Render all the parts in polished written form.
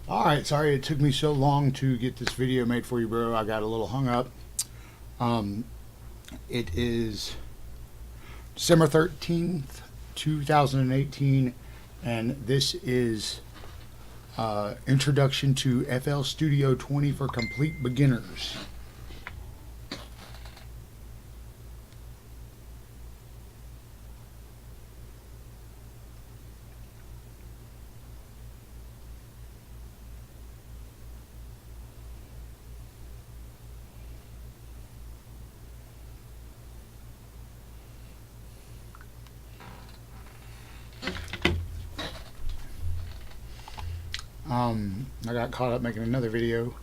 Alright, sorry it took me so long to get this video made for you, bro. I got a little hung up. Um, it is December 13th, 2018, and this is Introduction to FL Studio 20 for Complete Beginners. I got caught up making another video.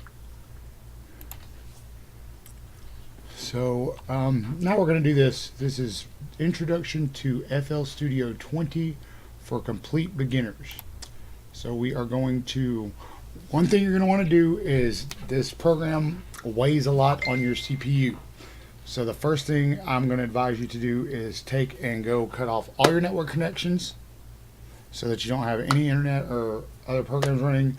So now we're going to do this. This is Introduction to FL Studio 20 for Complete Beginners. So we are going to, one thing you're going to want to do is, this program weighs a lot on your CPU. So the first thing I'm going to advise you to do is take and go cut off all your network connections so that you don't have any internet or other programs running.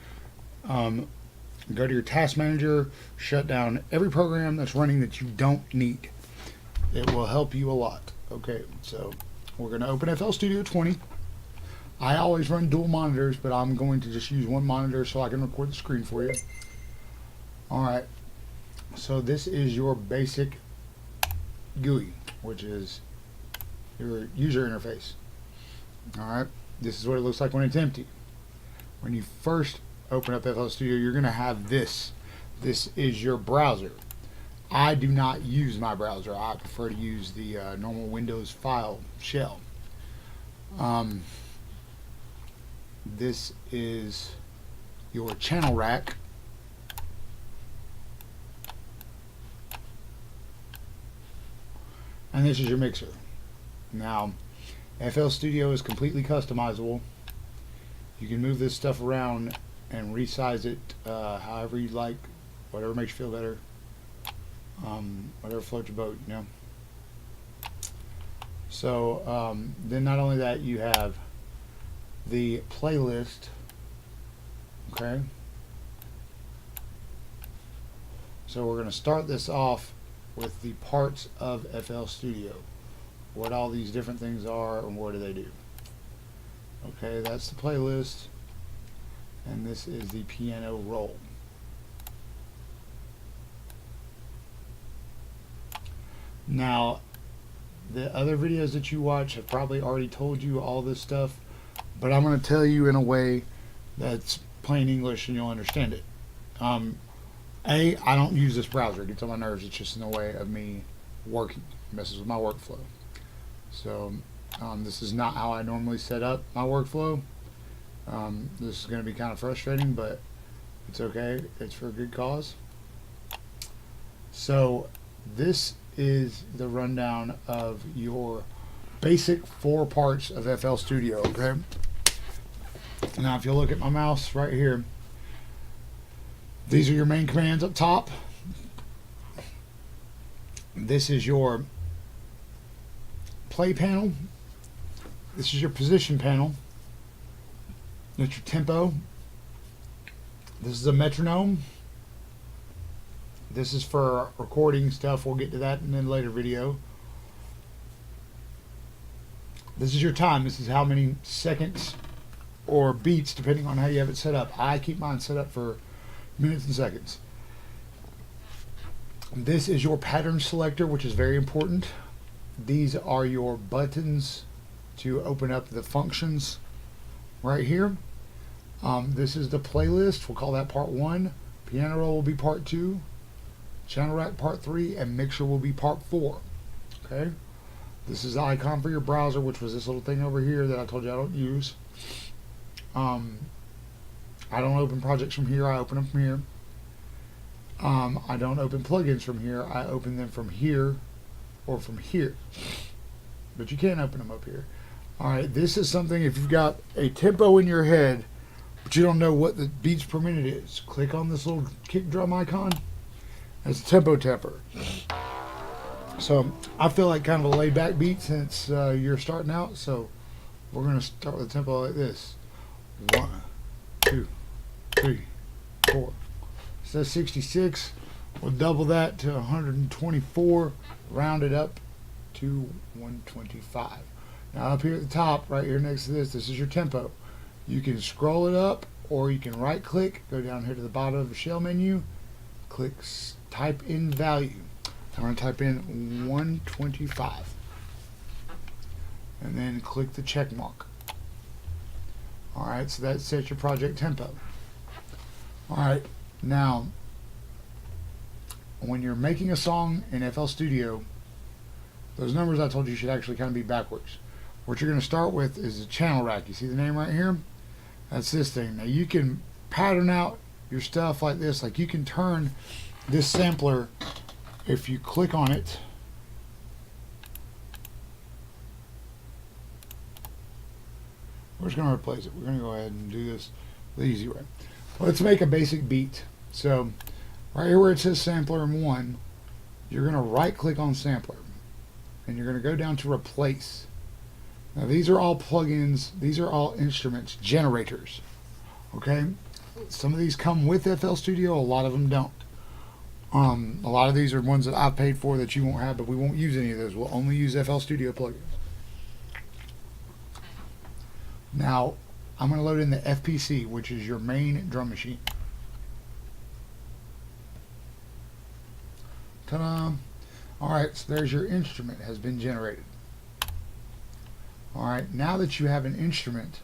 Go to your task manager, shut down every program that's running that you don't need. It will help you a lot. Okay, so we're going to open FL Studio 20. I always run dual monitors, but I'm going to just use one monitor so I can record the screen for you. Alright, so this is your basic GUI, which is your user interface. Alright, this is what it looks like when it's empty. When you first open up FL Studio, you're going to have this. This is your browser. I do not use my browser. I prefer to use the normal Windows file shell. This is your channel rack. And this is your mixer. Now, FL Studio is completely customizable. You can move this stuff around and resize it however you like, whatever makes you feel better, whatever floats your boat, you know. So then not only that, you have the playlist. Okay, so we're going to start this off with the parts of FL Studio, what all these different things are and what do they do. Okay, that's the playlist, and this is the piano roll. Now, the other videos that you watch have probably already told you all this stuff, but I'm going to tell you in a way that's plain English and you'll understand it. I don't use this browser. It gets on my nerves. It's just in the way of me working. It messes with my workflow. So this is not how I normally set up my workflow. This is going to be kind of frustrating, but it's okay. It's for a good cause. So this is the rundown of your basic 4 parts of FL Studio. Okay. Now, if you look at my mouse right here, these are your main commands up top. This is your play panel. This is your position panel. That's your tempo. This is a metronome. This is for recording stuff. We'll get to that in a later video. This is your time. This is how many seconds or beats, depending on how you have it set up. I keep mine set up for minutes and seconds. This is your pattern selector, which is very important. These are your buttons to open up the functions right here. This is the playlist. We'll call that part 1. Piano roll will be part 2. Channel rack part 3, and mixer will be part 4. Okay. This is the icon for your browser, which was this little thing over here that I told you I don't use. I don't open projects from here. I open them from here. I don't open plugins from here. I open them from here or from here. But you can't open them up here. Alright, this is something, if you've got a tempo in your head, but you don't know what the beats per minute is, click on this little kick drum icon. That's a tempo temper. So I feel like kind of a laid back beat since you're starting out. So we're going to start with a tempo like this. 1, 2, 3, says 66. We'll double that to 124, round it up to 125. Now up here at the top, right here next to this is your tempo. You can scroll it up, or you can right click, go down here to the bottom of the shell menu, click type in value. I'm going to type in 125 and then click the check mark. Alright, so that sets your project tempo. Alright, now when you're making a song in FL Studio, those numbers I told you should actually kind of be backwards. What you're going to start with is the channel rack. You see the name right here? That's this thing. Now you can pattern out your stuff like this. Like you can turn this sampler, if you click on it, we're just going to replace it. We're going to go ahead and do this the easy way. Let's make a basic beat. So right here where it says sampler in 1, you're going to right click on sampler and you're going to go down to replace. Now these are all plugins, these are all instruments, generators. Okay, some of these come with FL Studio, a lot of them don't. A lot of these are ones that I've paid for that you won't have, but we won't use any of those. We'll only use FL Studio plugins. Now I'm going to load in the FPC, which is your main drum machine. Ta-da! Alright, so there's your instrument has been generated. Alright, now that you have an instrument,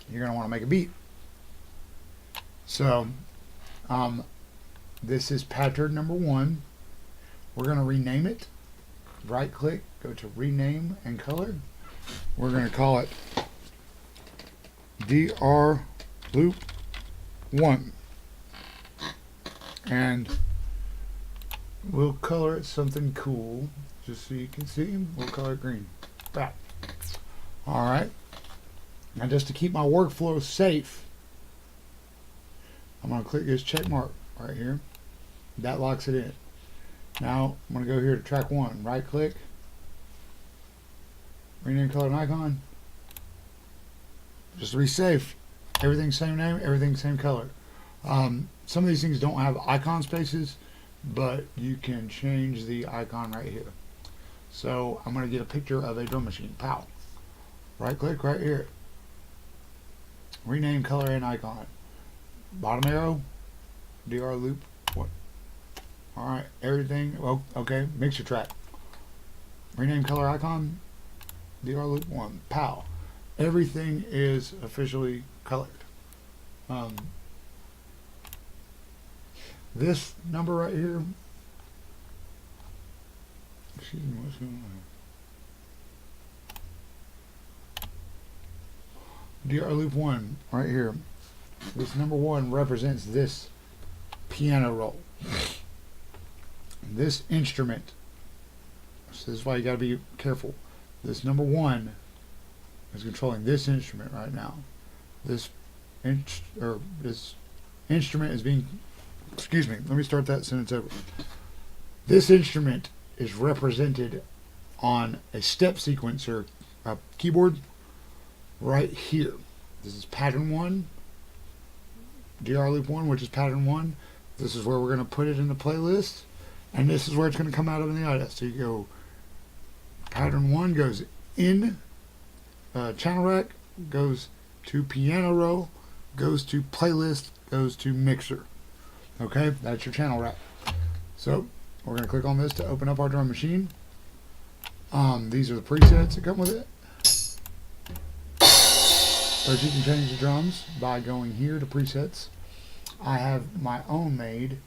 you're going to want to make a beat. So, this is pattern number 1. We're going to rename it. Right click, go to rename and color. We're going to call it DR Loop 1. And we'll color it something cool, just so you can see. We'll color it green. Back. Alright. Now just to keep my workflow safe, I'm going to click this check mark right here. That locks it in. Now I'm going to go here to track 1. Right click. Rename color and icon. Just to be safe. Everything's same name, everything's same color. Some of these things don't have icon spaces, but you can change the icon right here. So I'm going to get a picture of a drum machine. Pow. Right click right here. Rename color and icon. Bottom arrow. DR loop. What? Alright. Everything. Oh, okay. Mixer track. Rename color icon. DR loop 1. Pow. Everything is officially colored. This number right here. Excuse me, what's going on? DR loop 1 right here. This number 1 represents this piano roll. This instrument. So this is why you got to be careful. This number 1 is controlling this instrument right now. This instrument is being. Excuse me. Let me start that sentence over. This instrument is represented on a step sequencer keyboard right here. This is pattern 1, DR loop 1, which is pattern 1. This is where we're going to put it in the playlist, and this is where it's going to come out of in the audio. So you go, pattern 1 goes in channel rack, goes to piano roll, goes to playlist, goes to mixer. Okay, that's your channel rack. So we're going to click on this to open up our drum machine. These are the presets that come with it. But you can change the drums by going here to presets. I have my own made,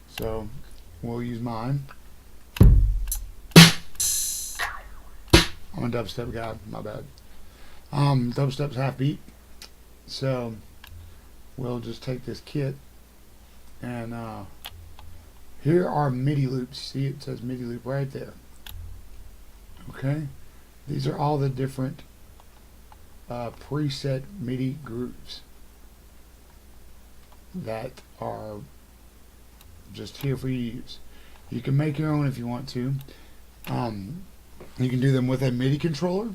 so we'll use mine. I'm a dubstep guy, my bad. Dubstep's half beat, so we'll just take this kit and here are MIDI loops. See, it says MIDI loop right there. Okay, these are all the different preset MIDI grooves that are just here for you to use. You can make your own if you want to. You can do them with a MIDI controller,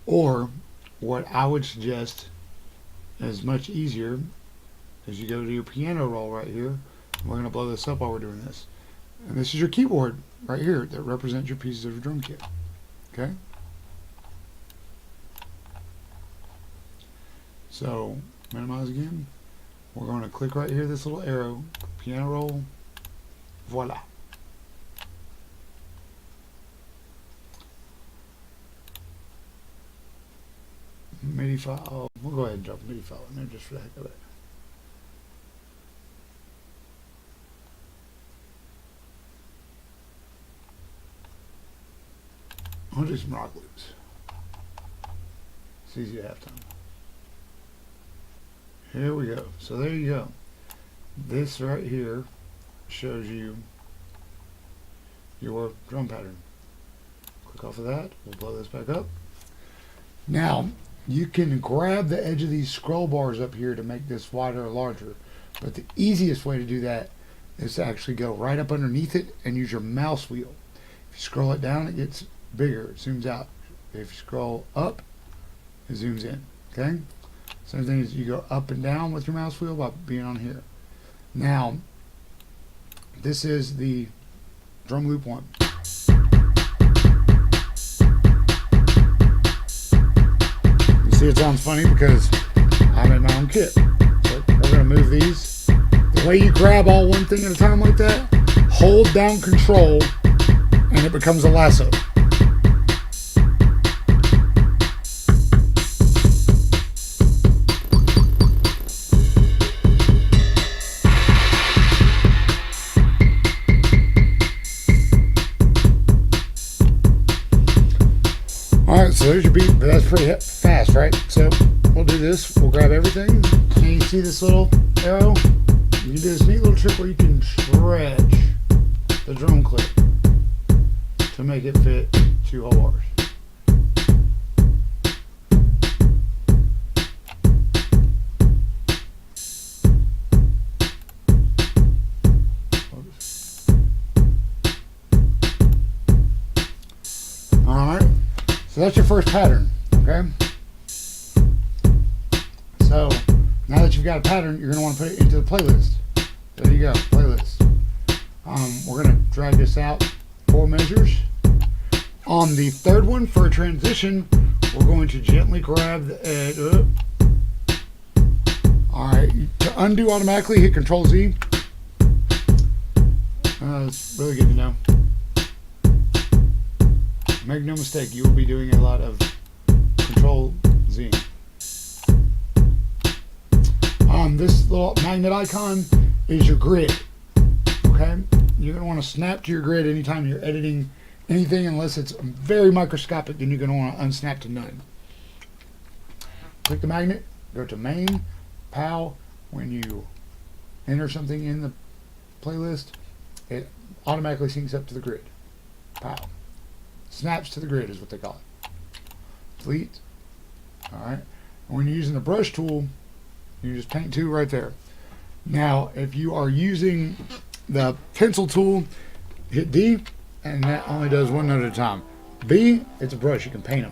or what I would suggest is much easier is you go to your piano roll right here. We're going to blow this up while we're doing this. And this is your keyboard right here that represents your pieces of your drum kit. Okay? So, minimize again. We're going to click right here, this little arrow, piano roll, voila. MIDI file, we'll go ahead and drop a MIDI file in there just for the heck of it. I'll do some rock loops. It's easy to have time. Here we go. So there you go. This right here shows you your drum pattern. Click off of that. We'll blow this back up. Now, you can grab the edge of these scroll bars up here to make this wider or larger. But the easiest way to do that is to actually go right up underneath it and use your mouse wheel. If you scroll it down, it gets bigger. It zooms out. If you scroll up, it zooms in. Okay? Same thing as you go up and down with your mouse wheel by being on here. Now, this is the drum loop 1. You see it sounds funny because I'm in my own kit. So we're going to move these. The way you grab all one thing at a time like that, hold down control and it becomes a lasso. Alright, so there's your beat, but that's pretty fast, right? So we'll do this, we'll grab everything, and you see this little arrow? You can do this neat little trick where you can stretch the drum clip to make it fit 2 whole bars. Alright. So that's your first pattern, okay? So now that you've got a pattern, you're going to want to put it into the playlist. There you go, playlist. We're going to drag this out 4 measures. On the third one, for a transition, we're going to gently grab the edge. Alright, to undo automatically, hit Control Z. It's really good to know. Make no mistake, you will be doing a lot of Control Z. This little magnet icon is your grid. Okay? You're going to want to snap to your grid anytime you're editing anything, unless it's very microscopic, then you're going to want to unsnap to none. Click the magnet, go to main, POW. When you enter something in the playlist, it automatically syncs up to the grid. POW. Snaps to the grid is what they call it. Delete. Alright. When you're using the brush tool, you just paint 2 right there. Now, if you are using the pencil tool, hit D, and that only does 1 note at a time. B, it's a brush, you can paint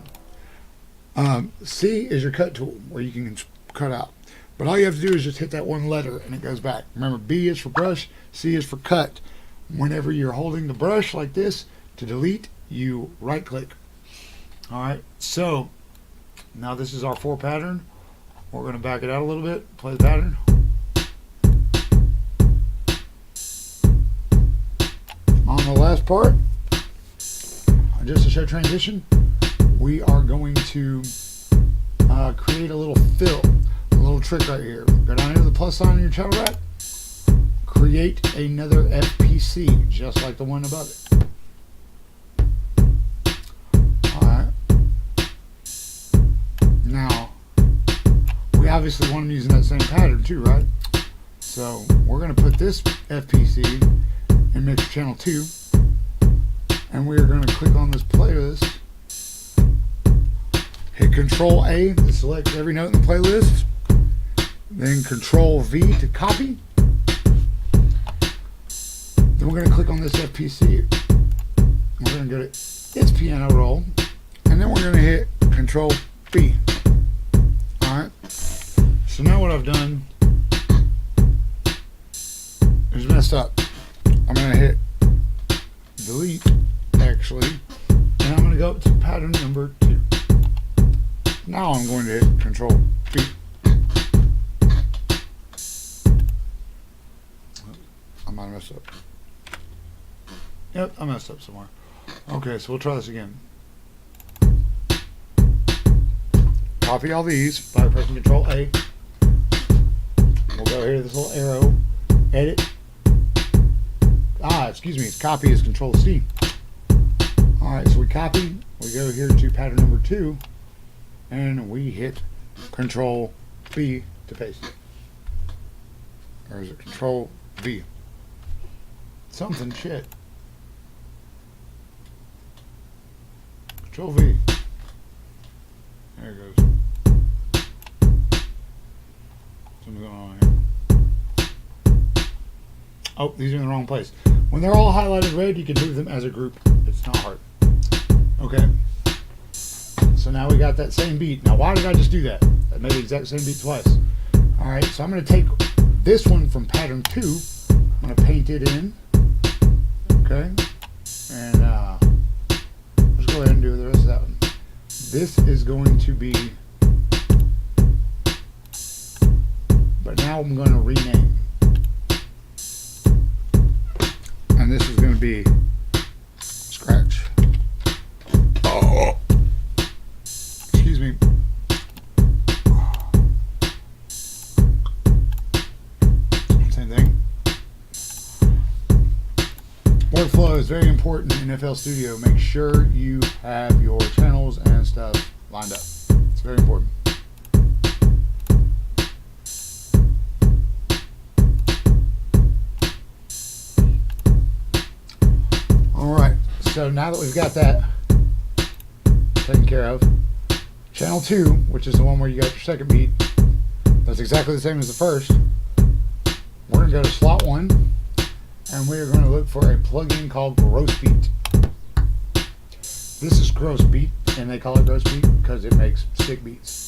them. C is your cut tool, where you can cut out. But all you have to do is just hit that 1 letter, and it goes back. Remember, B is for brush, C is for cut. Whenever you're holding the brush like this, to delete, you right click. Alright, so now this is our 4 pattern. We're going to back it out a little bit, play the pattern. On the last part, just to show transition, we are going to create a little fill, a little trick right here. Go down here to the plus sign on your channel rack, create another FPC, just like the one above it. Now, we obviously want them using that same pattern too, right? So we're going to put this FPC in mix channel 2, and we're going to click on this playlist, hit Control A to select every note in the playlist, then Control V to copy. Then we're going to click on this FPC. We're going to go to its piano roll, and then we're going to hit Control B. Alright, so now what I've done It's messed up. I'm going to hit delete, actually, and I'm going to go up to pattern number 2. Now I'm going to hit Control B. I might have messed up. Yep, I messed up somewhere. Okay, so we'll try this again. Copy all these by pressing Control A. We'll go here to this little arrow, edit. Excuse me, copy is Control C. Alright, so we copy, we go here to pattern number 2, and we hit Control B to paste it. Or is it Control V? Something shit. Control V. There it goes. Something's going on here. Oh, these are in the wrong place. When they're all highlighted red, you can move them as a group. It's not hard. Okay. So now we got that same beat. Now, why did I just do that? I made the exact same beat twice. All right, so I'm going to take this one from pattern 2. I'm going to paint it in. Okay. And let's go ahead and do the rest of that one. This is going to be, but now I'm going to rename. And this is going to be scratch. Oh, excuse me. Same thing. Workflow is very important in FL Studio. Make sure you have your channels and stuff lined up. It's very important. Alright, so now that we've got that taken care of, channel 2, which is the one where you got your second beat, that's exactly the same as the first. We're going to go to slot 1, and we are going to look for a plugin called Gross Beat. This is Gross Beat, and they call it Gross Beat because it makes sick beats.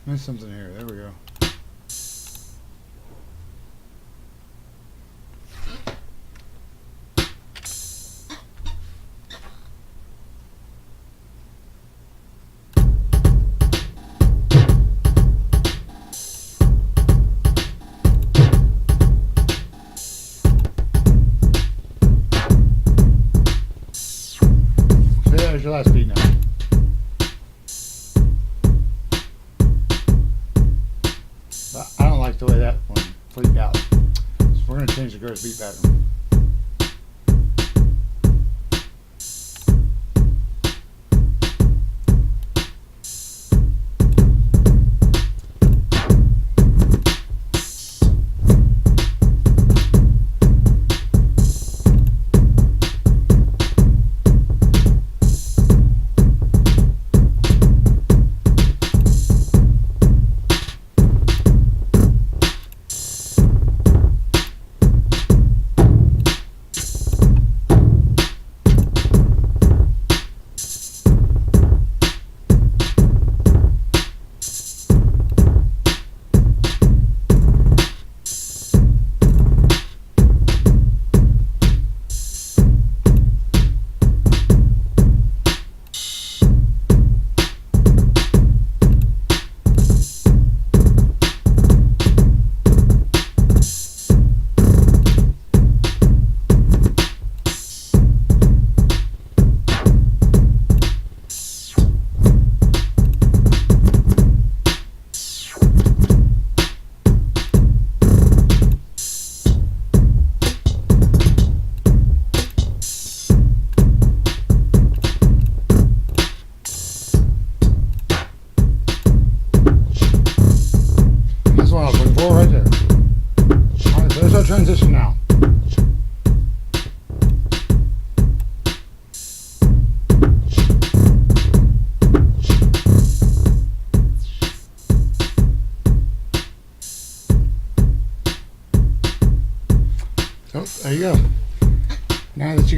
Missed something here. There we go. So there's your last beat now. I don't like the way that one flipped out. So we're going to change the gross beat pattern.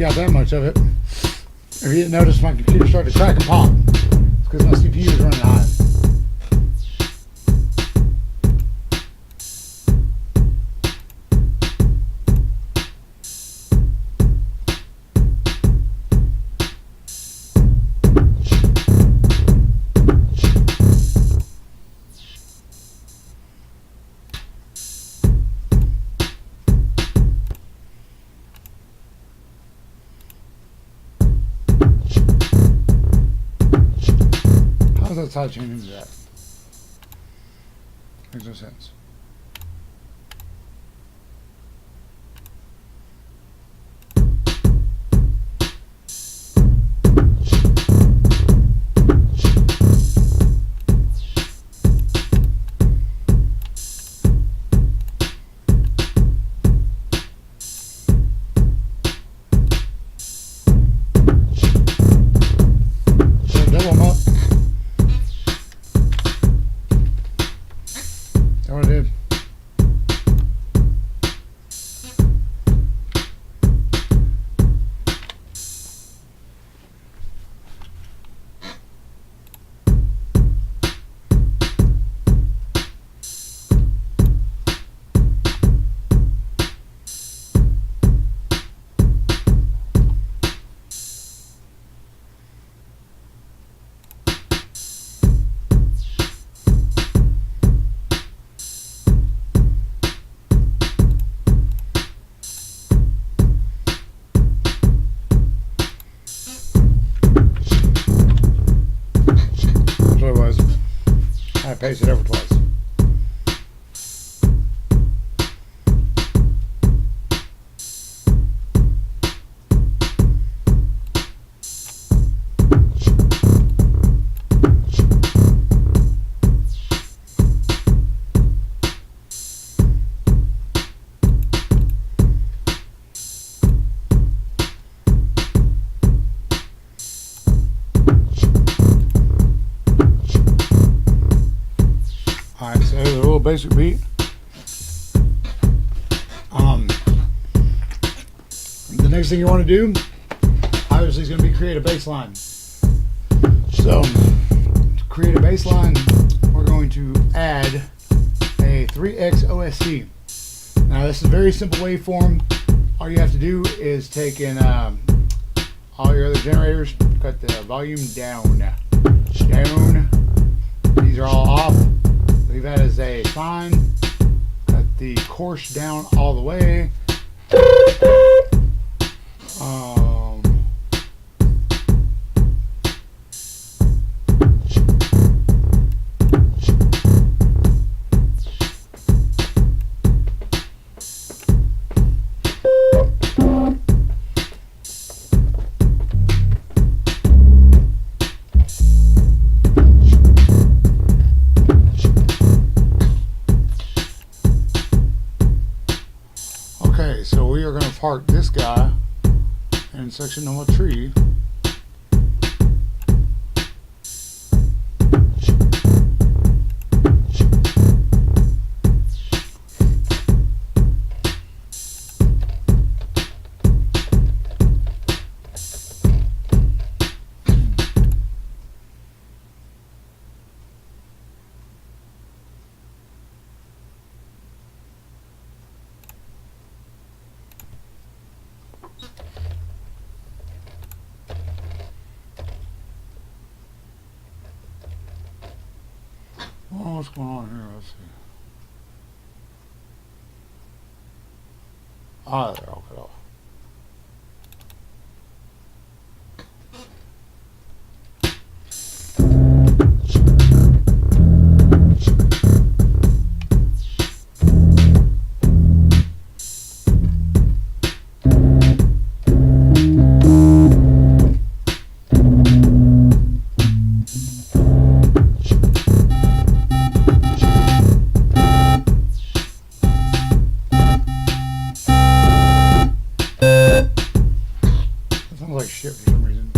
you got that much of it. If you didn't notice, my computer started to crack and pop. It's because my CPU is running hot. How's that side chain into that? Makes no sense. Double them up. That's what I did. That's what it was. I pasted it over twice. Alright, so here's a little basic beat. The next thing you want to do, obviously, is going to be create a bass line. So, to create a bass line, we're going to add a 3x OSC. Now, this is a very simple waveform. All you have to do is take in all your other generators, cut the volume down. These are all off. Leave that as a sine. Cut the coarse down all the way. Okay, so we are going to park this guy in section number 3. Oh, what's going on here? Let's see. Ah, there, I'll cut off. Sounds like shit for some reason.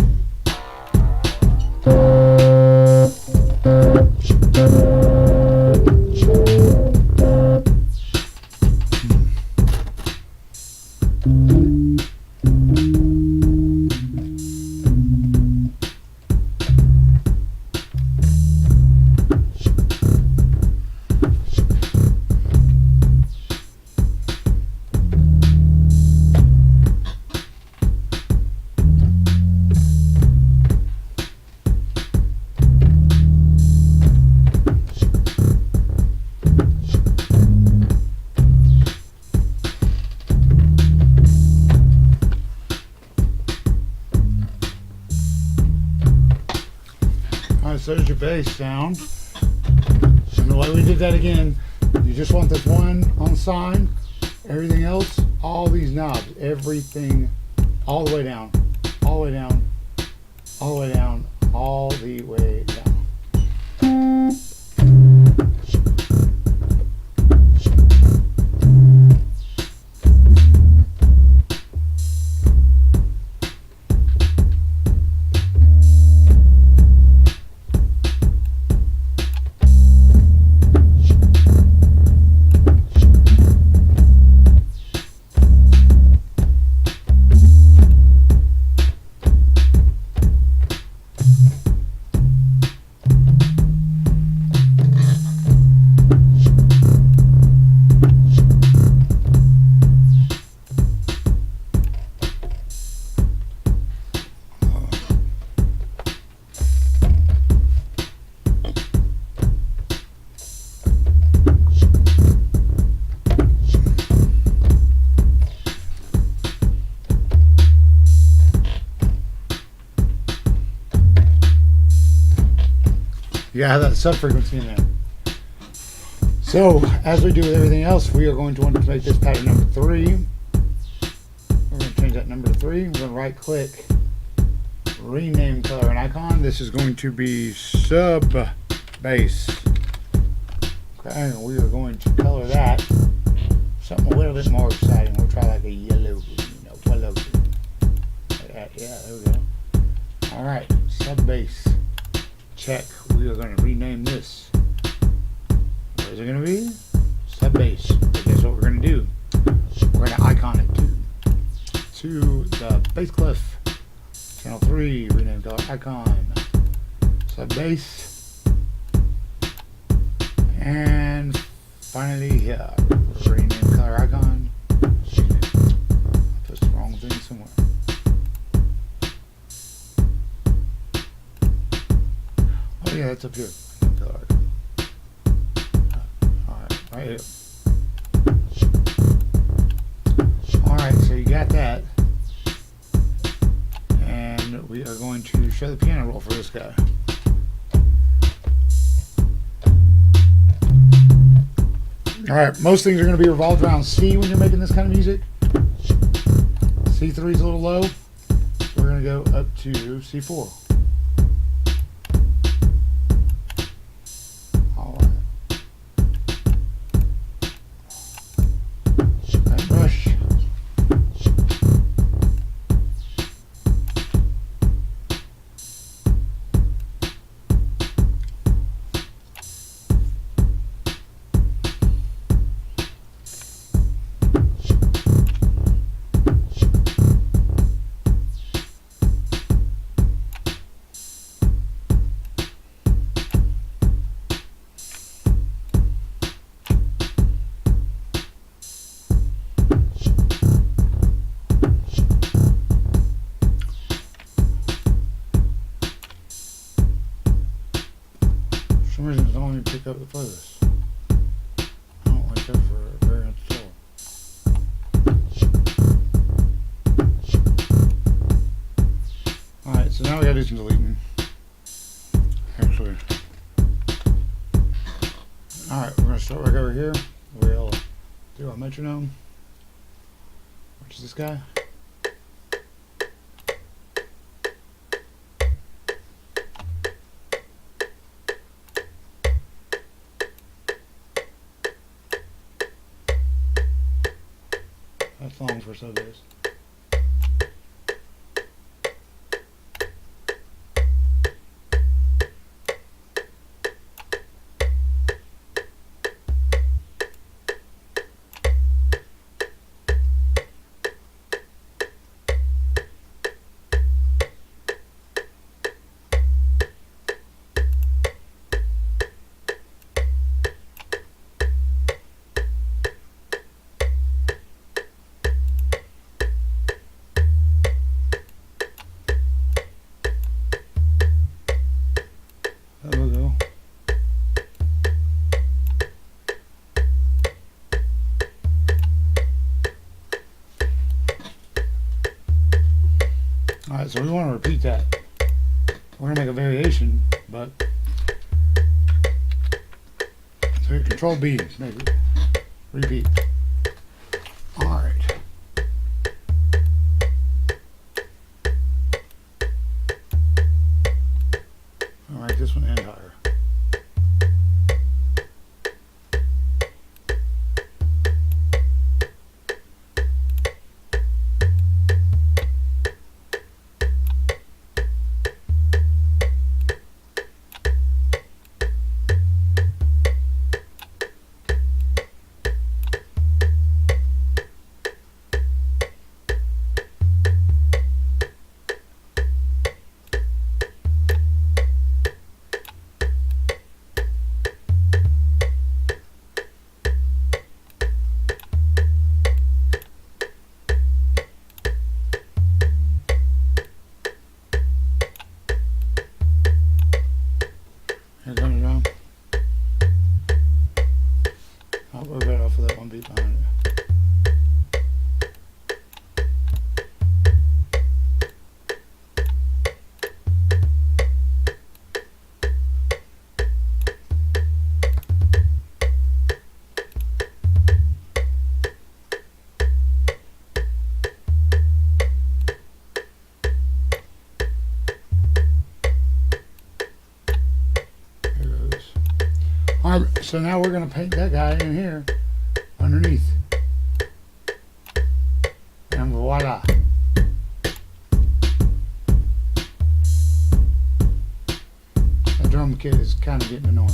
Alright, so there's your bass sound. And the way we did that again, you just want this one on sign. Everything else, all these knobs, everything all the way down, all the way down, all the way down, all the way down. You gotta have that sub frequency in there. So, as we do with everything else, we are going to want to make this pattern number 3. We're going to change that number to 3. We're going to right click, rename color and icon. This is going to be sub bass. Okay, and we are going to color that something a little bit more exciting. We'll try like a yellow, yellow. Yeah, there we go. Alright, sub bass. Check. We are going to rename this. What is it going to be? Sub bass. But guess what we're going to do? We're going to icon it to the bass clef. Channel 3. Rename color icon. Sub bass. And finally here. Rename color icon. I put the wrong thing somewhere. Oh yeah, that's up here. Alright, right here. Alright, so you got that. And we are going to show the piano roll for this guy. Alright, most things are going to be revolved around C when you're making this kind of music. C3 is a little low. So we're going to go up to C4. For some reason, it don't even pick up the playlist. I don't like that for a very install. Alright, so now we gotta do some deleting. Actually. Alright, we're gonna start back over here. We'll do our metronome, which is this guy. That's long for sub bass. There we go. Alright, so we want to repeat that. we're gonna make a variation, but so hit Control B, make it repeat. All right. All right, this one and higher. Here comes it down. I'll go right off of that one beat behind it. Alright, so now we're going to paint that guy in here underneath. And voila. The drum kit is kind of getting annoying.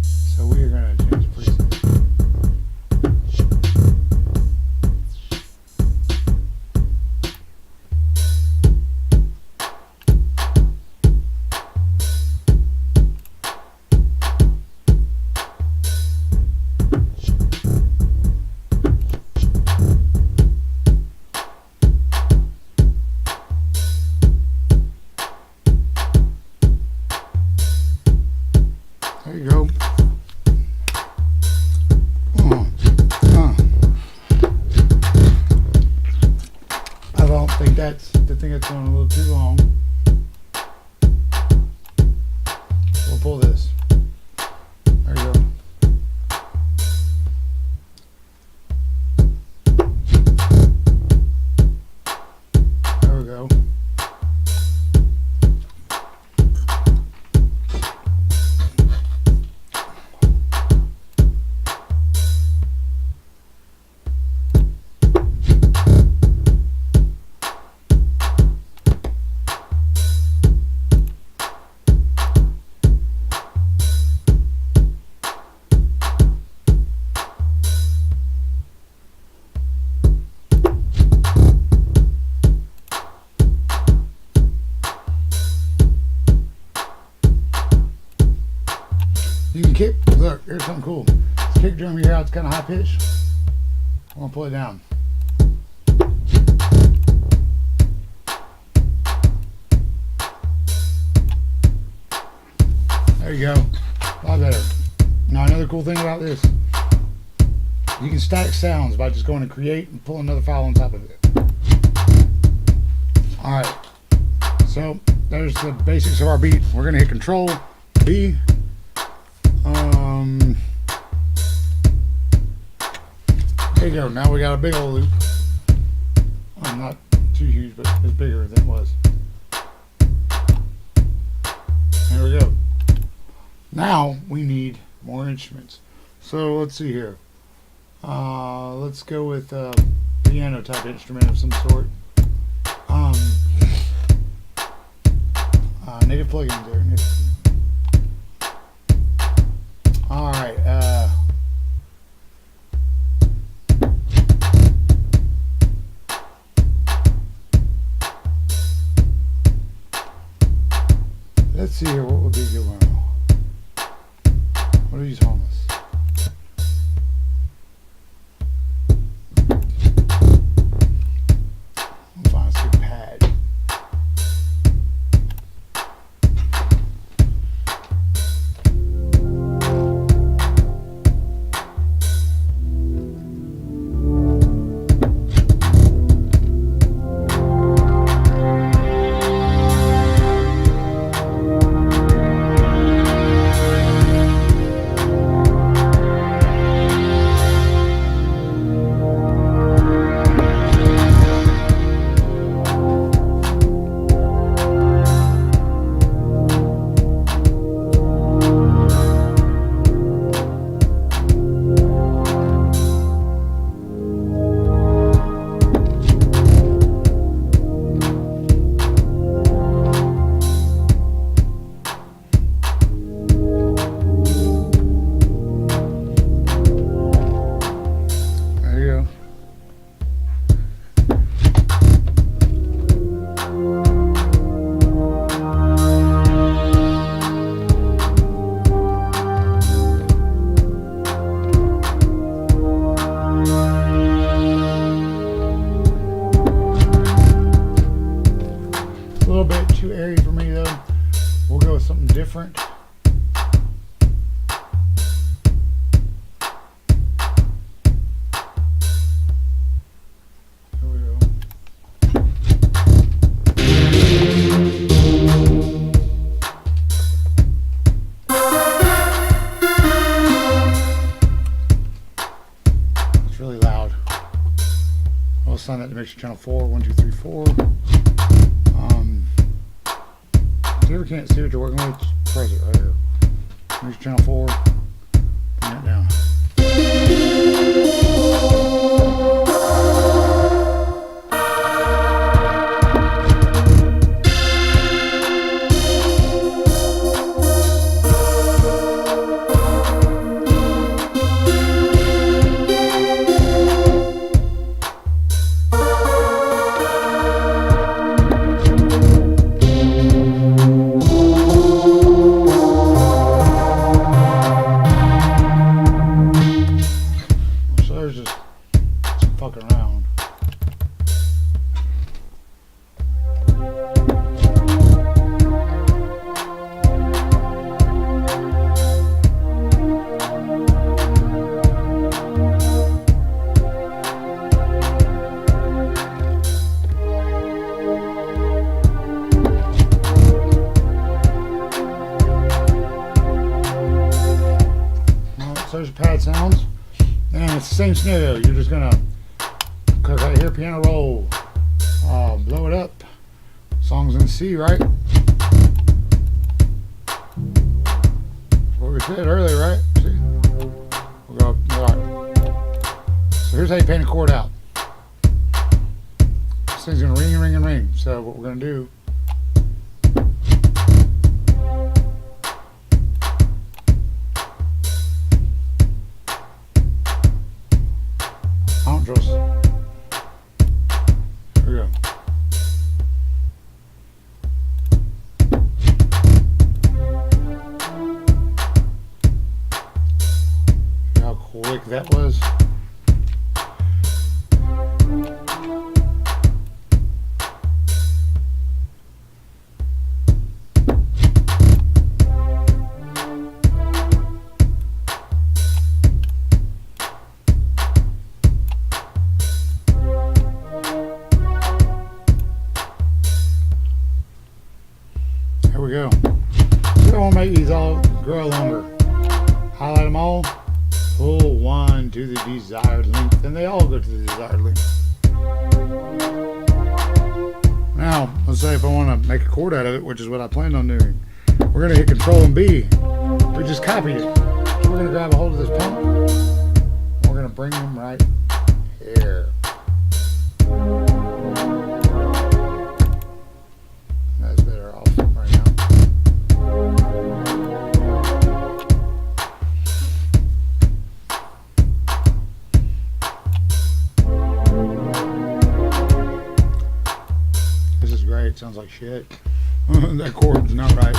So we're going to change the preset. There you go. I don't think that's going a little too long. We'll pull this. There you go. There we go. You can kick, look, here's something cool. This kick drum here, it's kind of high pitched. I'm going to pull it down. There you go. A lot better. Now another cool thing about this, you can stack sounds by just going to create and pull another file on top of it. Alright, so there's the basics of our beat. We're going to hit Control B. There you go. Now we got a big old loop. Not too huge, but it's bigger than it was. There we go. Now we need more instruments. So let's see here. Let's go with a piano type instrument of some sort. Native plugins there. Alright, let's see here, what would be a good one? What are these harmless? I'll find a good pad. different. Here we go. It's really loud. I'll assign that to mixer channel 4. 1, 2, 3, 4. If you ever can't see what you're working with, just press it right here. Mixer channel 4. Bring it down. Fucking around. So there's your pad sounds, and it's the same scenario. You're just gonna click right here, piano roll, blow it up. Song's in C, right? What we said earlier, right? See? We'll go up. All right. So here's how you paint a chord out. This thing's gonna ring and ring and ring. So what we're gonna do. I don't trust. Here we go. See how quick that was? Here we go. So I want to make these all grow longer. Highlight them all. Pull one to the desired length. And they all go to the desired length. Now, let's say if I want to make a chord out of it, which is what I planned on doing. We're going to hit Control and B. We just copied it. So we're going to grab a hold of this pump. We're going to bring them right here. That's better off right now. This is great. Sounds like shit. That chord's not right.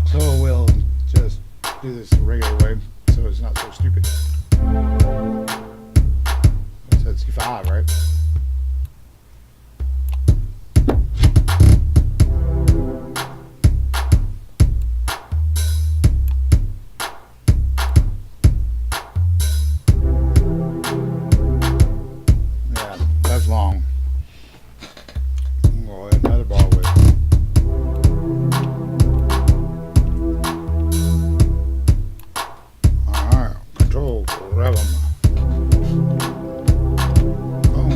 So we'll just do this the regular way so it's not so stupid. It said C5, right? Yeah, that's long. We'll add another bar with it. Alright, control, grab them. Boom.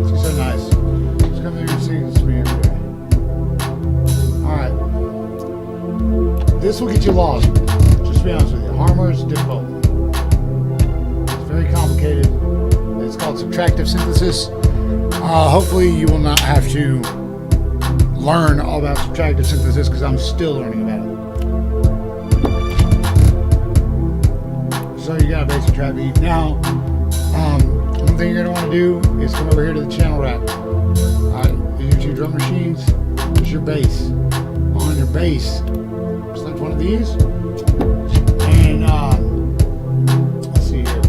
She's so nice. She's coming here and singing to me every day. Alright. This will get you lost. Just to be honest with you. Harmor is difficult. It's very complicated. It's called subtractive synthesis. Hopefully you will not have to learn all about subtractive synthesis because I'm still learning about it. So you got a basic trap beat. Now, one thing you're going to want to do is come over here to the channel rack. Alright, these are your two drum machines. This is your bass. On your bass, select one of these. And, let's see here.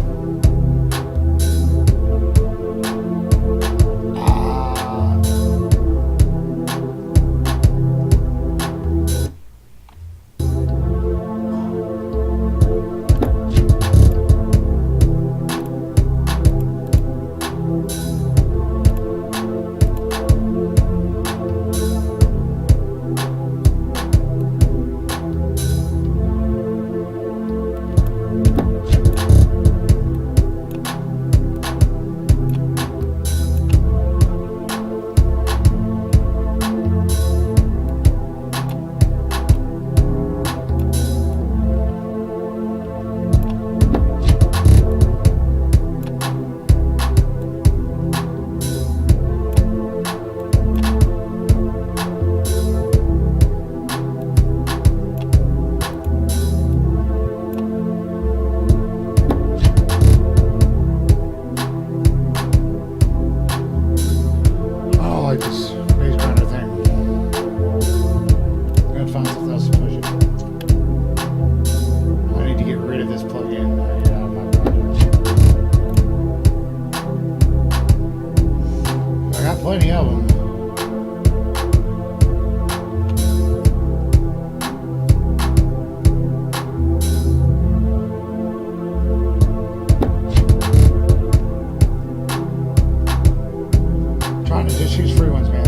Plenty of them. Trying to just use free ones, man.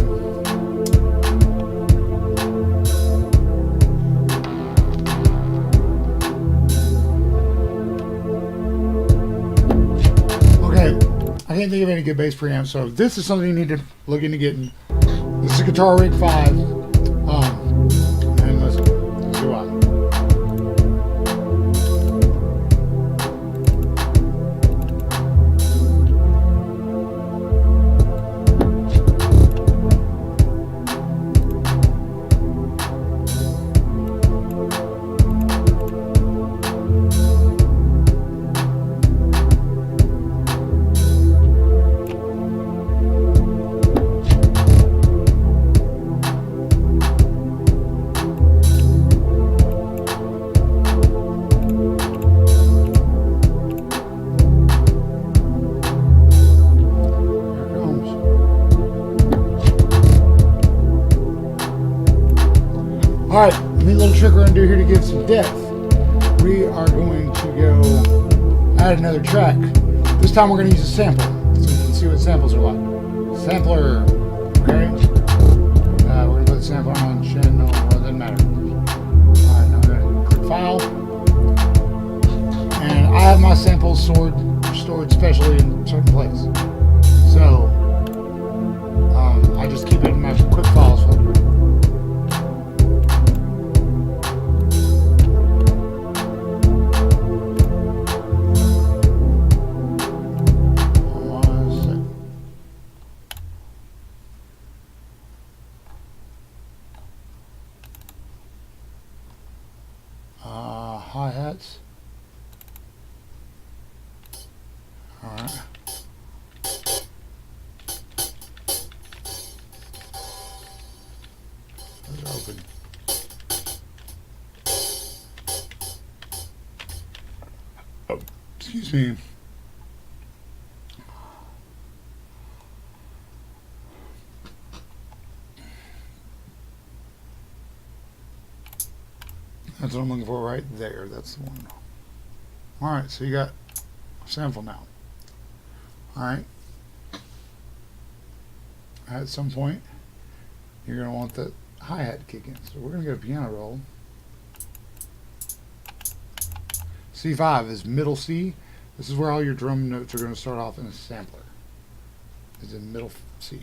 I can't think of any good bass preamps, so this is something you need to look into getting. This is a Guitar Rig 5. And listen, let's see why. Alright, neat little trick we're going to do here to give some depth. We are going to go add another track. This time we're going to use a sample, so you can see what samples are like. Sampler, okay? We're going to put the sample on channel, well, it doesn't matter. Alright, now we're going to click File. And I have my samples stored specially in a certain place. So, I just keep it in my quick files folder. Hi-hats. Alright. Those are open. Oh, excuse me. That's what I'm looking for right there. That's the one. Alright, so you got a sample now. Alright. At some point, you're going to want the hi-hat to kick in. So we're going to get a piano roll. C5 is middle C. This is where all your drum notes are going to start off in a sampler. It's in middle C.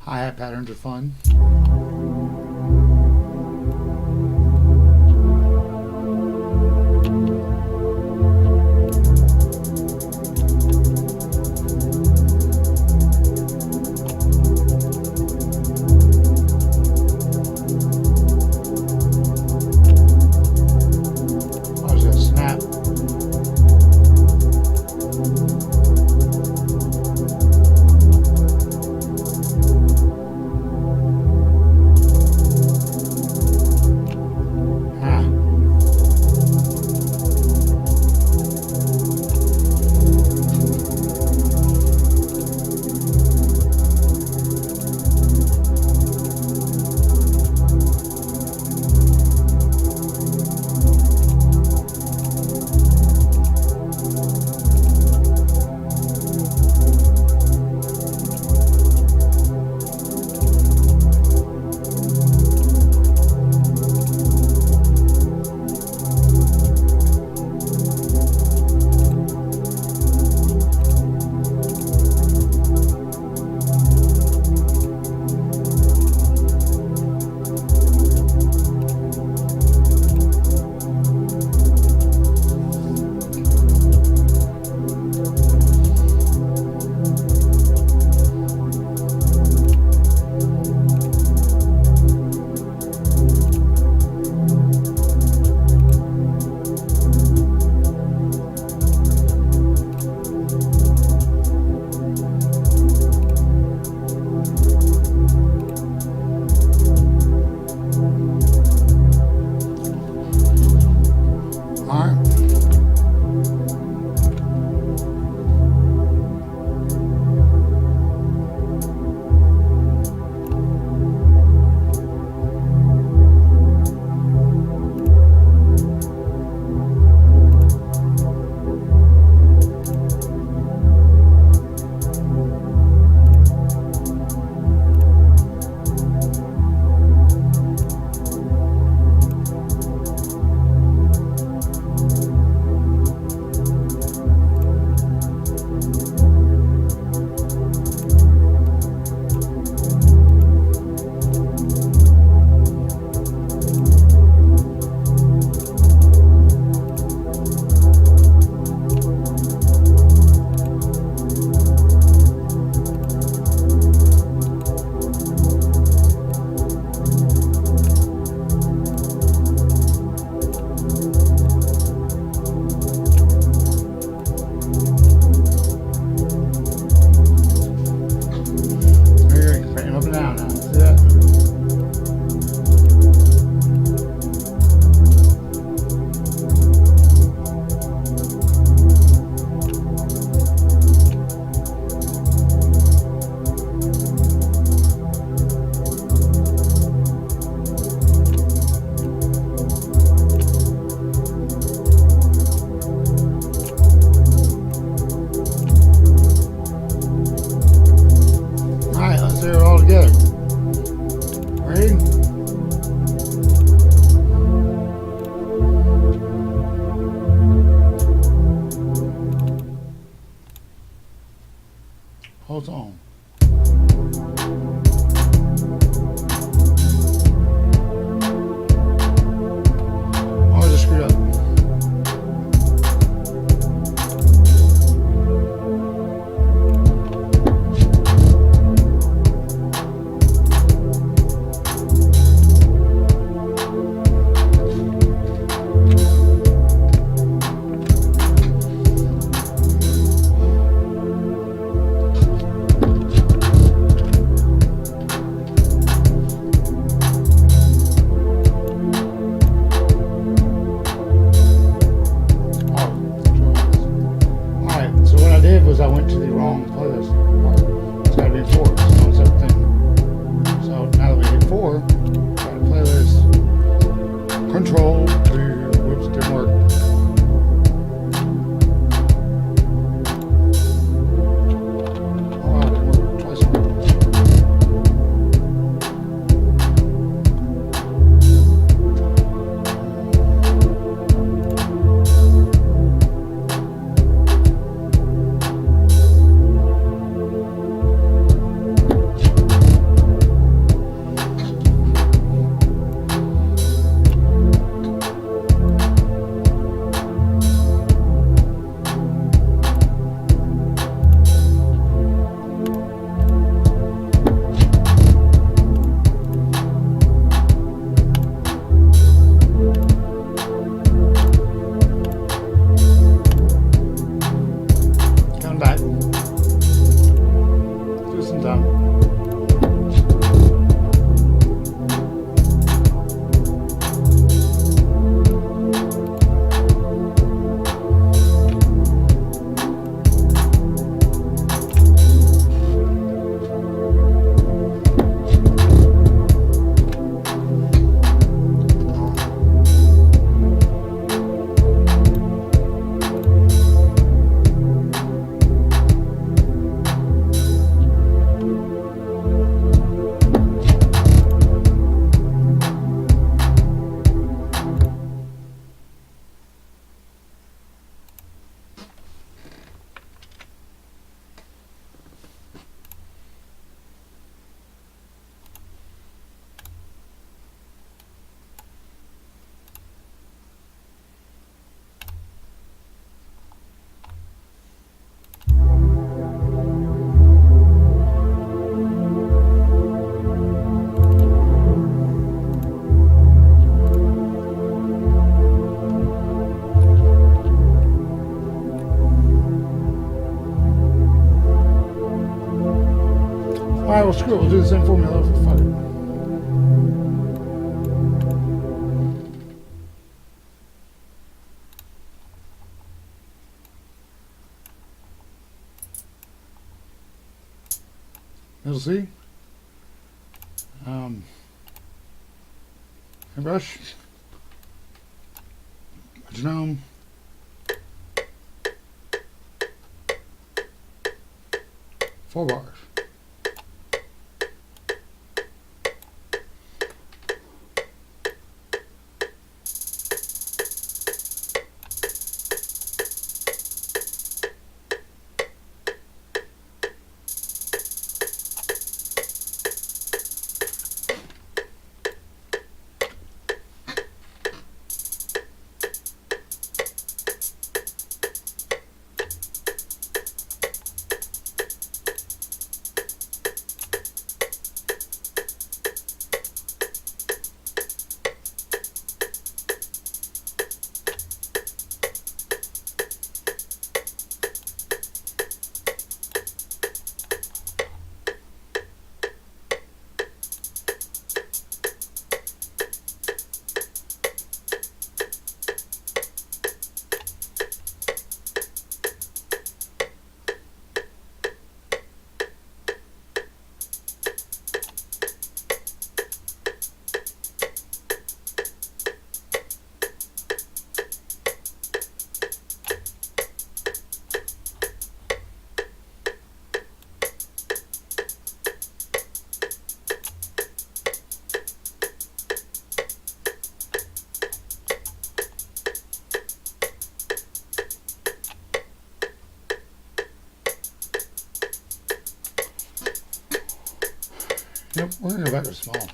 Hi-hat patterns are fun. Alright, well screw it, we'll do the same formula. Fuck it. Middle C. Airbrush. Genome. Four bars. Yep, we're gonna go back to small.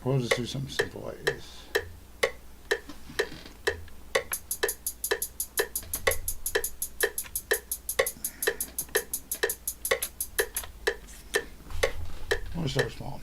We'll just do something simple like this. We'll start small.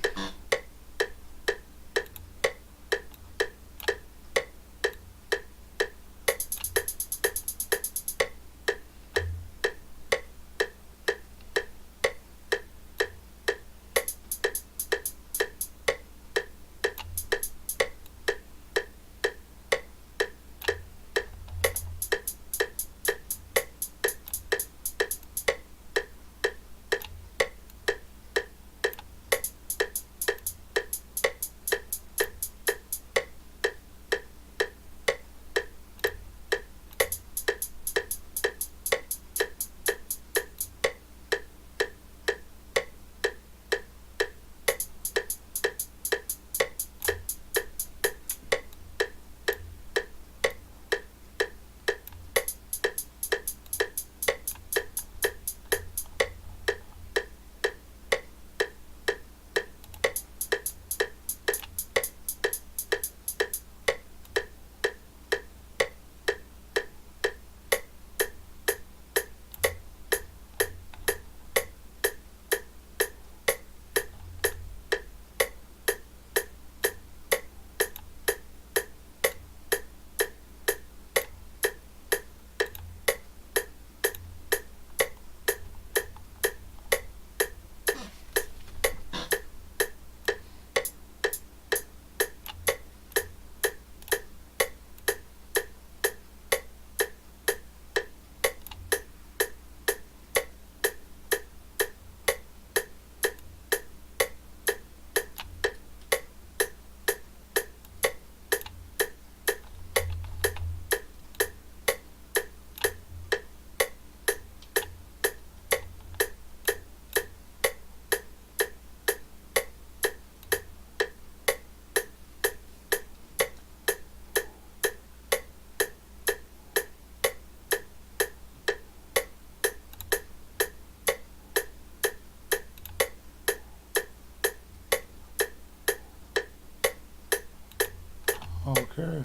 Okay.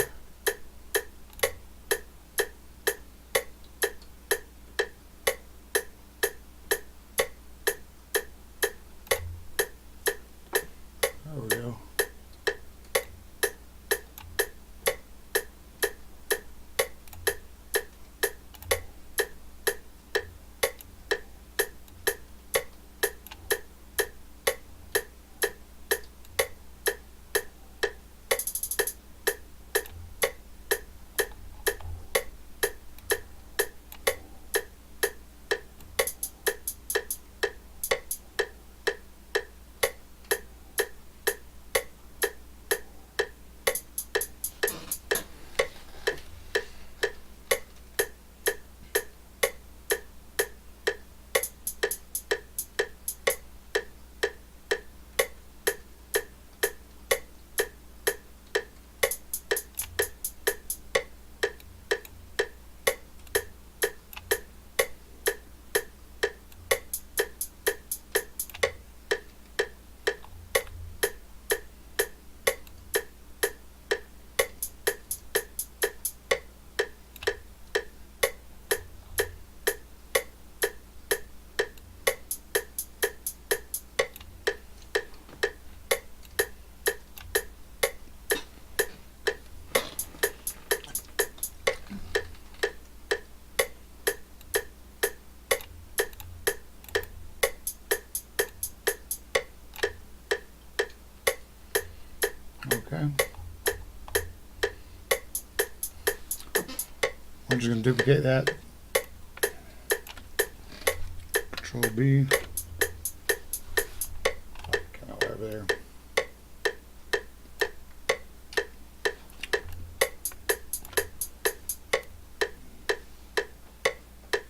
There we go. Okay. I'm just going to duplicate that. Control B. Come out over there.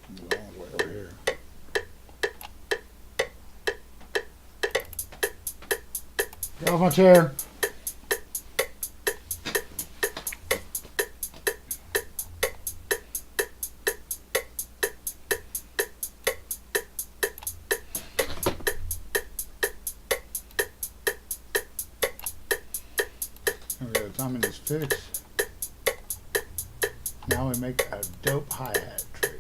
Move all the way over here. Get off my chair. There we go, timing is fixed. Now we make a dope hi-hat trick.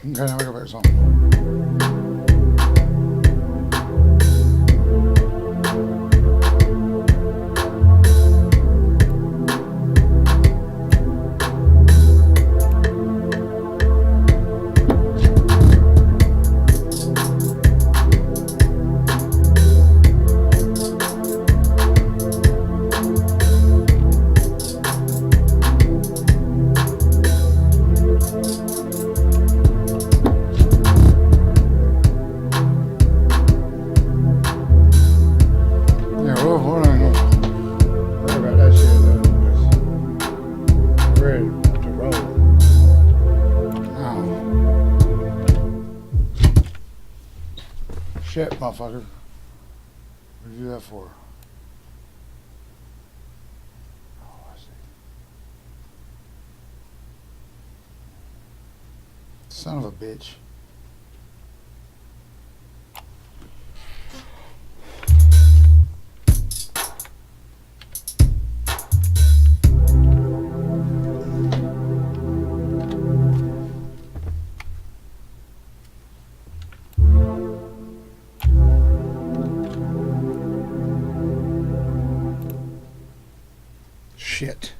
now we go back to song. Yeah, well, hold on. Sorry about that shit, though. We're ready to roll. Oh. Shit, motherfucker. What did you do that for? Oh, I see. Son of a bitch. Shit.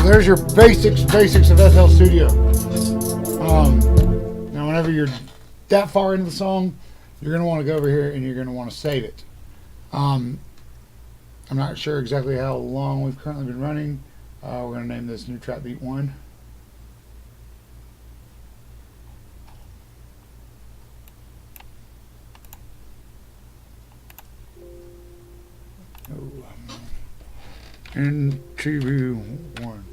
There's your basics of FL Studio. Now, whenever you're that far into the song, you're going to want to go over here and you're going to want to save it. I'm not sure exactly how long we've currently been running. We're going to name this new trap beat 1. Interview 1.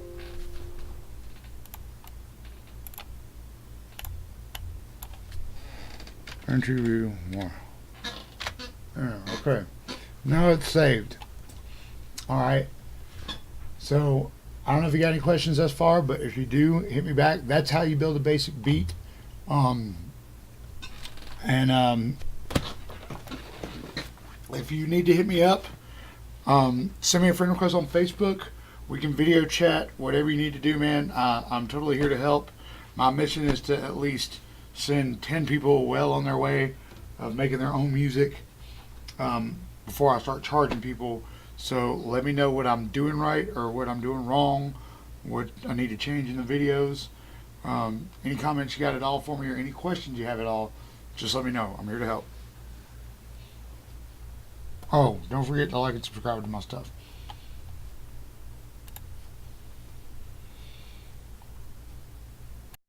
Interview 1. Okay. Now it's saved. Alright. So, I don't know if you got any questions thus far, but if you do, hit me back. That's how you build a basic beat. If you need to hit me up, send me a friend request on Facebook. We can video chat, whatever you need to do, man. I'm totally here to help. My mission is to at least send 10 people well on their way of making their own music before I start charging people. So let me know what I'm doing right or what I'm doing wrong, what I need to change in the videos. Any comments you got at all for me or any questions you have at all, just let me know. I'm here to help. Oh, don't forget to like and subscribe to my stuff.